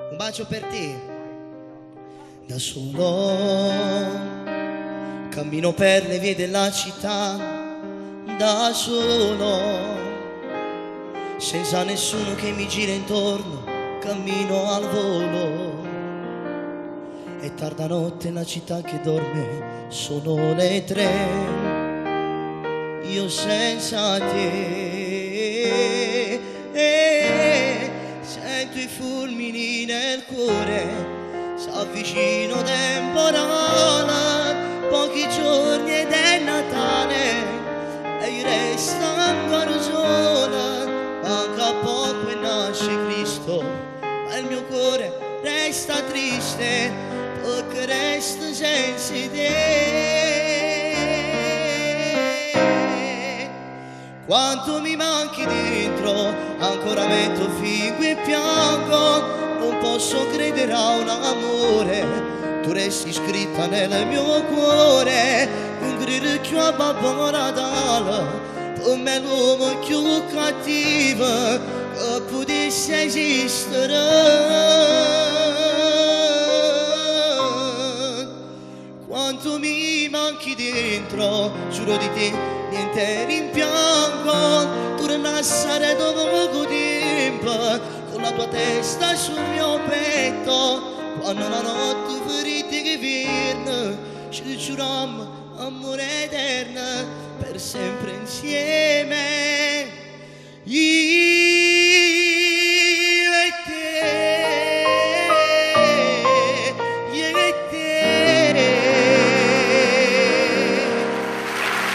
Un bacio per te. Da solo cammino per le vie della città, da solo, senza nessuno che mi gira intorno, cammino al volo. È tarda notte, la città che dorme, sono le 3, io senza te. Sento i fulmini nel cuore, s'avvicino temporale, pochi giorni ed è Natale, e io resto ancora sola. Manca poco e nasce Cristo, ma il mio cuore resta triste, perché resto senza te. Quanto mi manchi dentro, ancora metto figo e piango, non posso credere a un amore, tu resti scritta nel mio cuore, un grido più a Babbo Natale, per me l'uomo più cattivo che potesse esistere. Quanto mi manchi dentro, giuro di te, niente rimpiango, tornassare dopo poco tempo, con la tua testa sul mio petto, quando la notte ferite che viene, ci giurammo amore eterno, per sempre insieme.